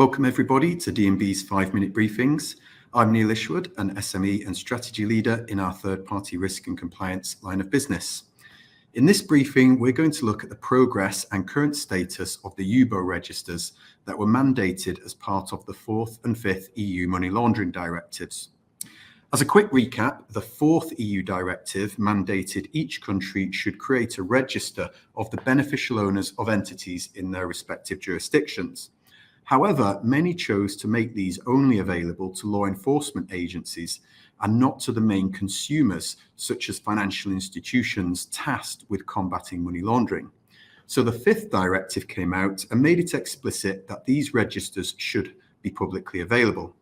Welcome everybody to D&B's 5-minute briefings. I'm Neil Ishwood, an SME and strategy leader in our third-party risk and compliance line of business. In this briefing, we're going to look at the progress and current status of the UBO registers that were mandated as part of the 4th and 5th EU money laundering directives. As a quick recap, the 4th EU directive mandated each country should create a register of the beneficial owners of entities in their respective jurisdictions. However, many chose to make these only available to law enforcement agencies and not to the main consumers, such as financial institutions tasked with combating money laundering. So the 5th directive came out and made it explicit that these registers should be publicly available.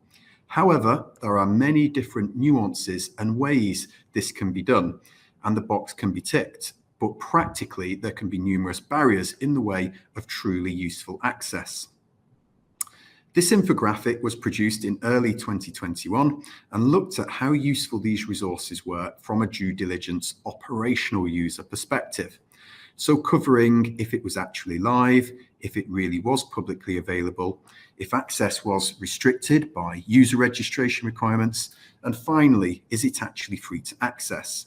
However, there are many different nuances and ways this can be done, and the box can be ticked. But practically, there can be numerous barriers in the way of truly useful access. This infographic was produced in early 2021 and looked at how useful these resources were from a due diligence operational user perspective. So covering if it was actually live, if it really was publicly available, if access was restricted by user registration requirements, and finally, is it actually free to access?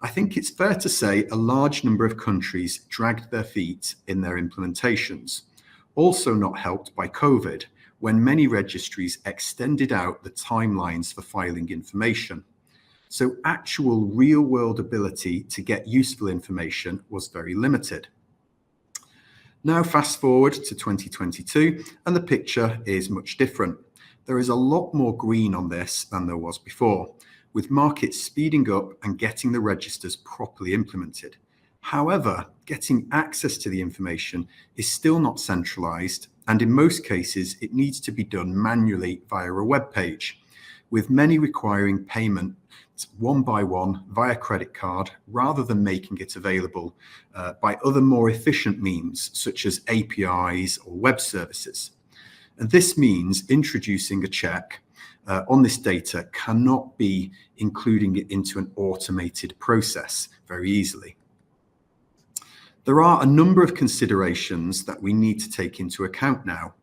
I think it's fair to say a large number of countries dragged their feet in their implementations, also not helped by COVID, when many registries extended out the timelines for filing information. So actual real-world ability to get useful information was very limited. Now fast forward to 2022, and the picture is much different. There is a lot more green on this than there was before, with markets speeding up and getting the registers properly implemented. However, getting access to the information is still not centralized, and in most cases, it needs to be done manually via a web page, with many requiring payment one by one via credit card rather than making it available by other more efficient means such as APIs or web services. And this means introducing a check on this data cannot be including it into an automated process very easily. There are a number of considerations that we need to take into account now.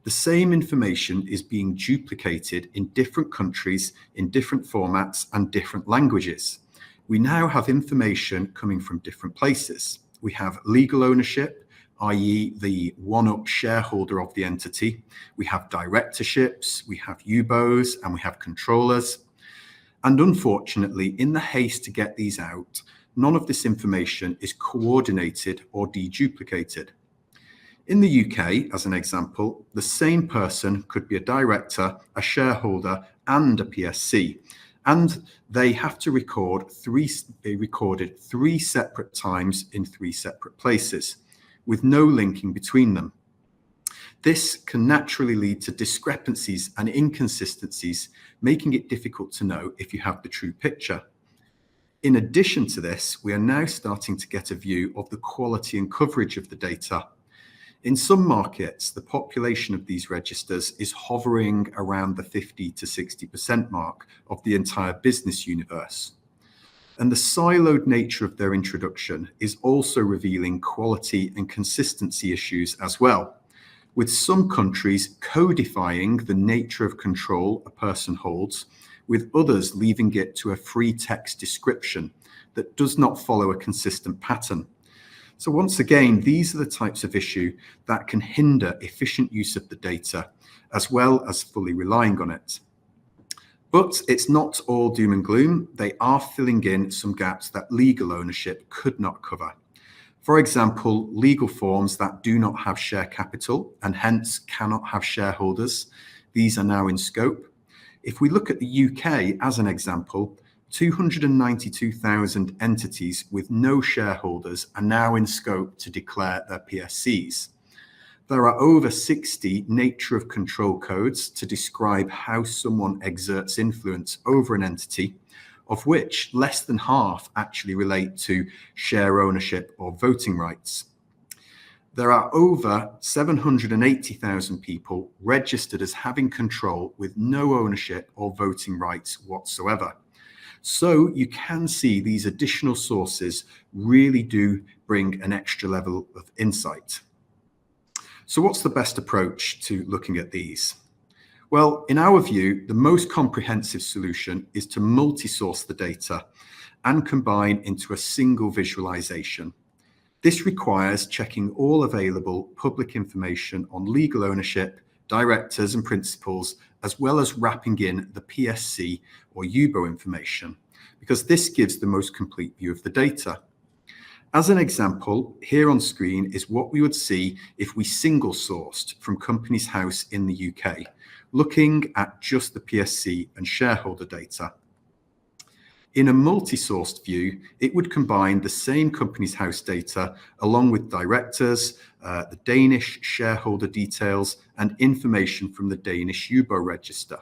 The same information is being duplicated in different countries, in different formats and different languages. We now have information coming from different places. We have legal ownership, i.e. the one-up shareholder of the entity. We have directorships, we have UBOs, and we have controllers. And unfortunately, in the haste to get these out, none of this information is coordinated or deduplicated. In the UK, as an example, the same person could be a director, a shareholder, and a PSC, and they have to be recorded 3 separate times in 3 separate places, with no linking between them. This can naturally lead to discrepancies and inconsistencies, making it difficult to know if you have the true picture. In addition to this, we are now starting to get a view of the quality and coverage of the data. In some markets, the population of these registers is hovering around the 50 to 60% mark of the entire business universe. And the siloed nature of their introduction is also revealing quality and consistency issues as well, with some countries codifying the nature of control a person holds, with others leaving it to a free text description that does not follow a consistent pattern. So once again, these are the types of issue that can hinder efficient use of the data, as well as fully relying on it. But it's not all doom and gloom. They are filling in some gaps that legal ownership could not cover. For example, legal forms that do not have share capital and hence cannot have shareholders. These are now in scope. If we look at the UK as an example, 292,000 entities with no shareholders are now in scope to declare their PSCs. There are over 60 nature of control codes to describe how someone exerts influence over an entity, of which less than half actually relate to share ownership or voting rights. There are over 780,000 people registered as having control with no ownership or voting rights whatsoever. So you can see these additional sources really do bring an extra level of insight. So what's the best approach to looking at these? Well, in our view, the most comprehensive solution is to multi-source the data and combine into a single visualization. This requires checking all available public information on legal ownership, directors and principals, as well as wrapping in the PSC or UBO information, because this gives the most complete view of the data. As an example, here on screen is what we would see if we single sourced from Companies House in the UK, looking at just the PSC and shareholder data. In a multi-sourced view, it would combine the same Companies House data along with directors, the Danish shareholder details, and information from the Danish UBO register.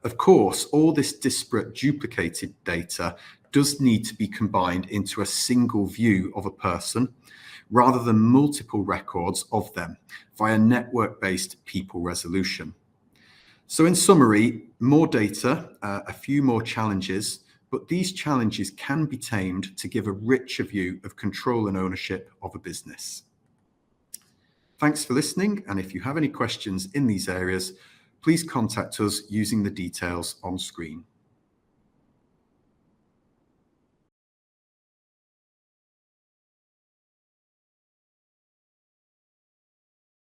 Of course, all this disparate duplicated data does need to be combined into a single view of a person rather than multiple records of them via network-based people resolution. So in summary, more data, a few more challenges, but these challenges can be tamed to give a richer view of control and ownership of a business. Thanks for listening, and if you have any questions in these areas, please contact us using the details on screen.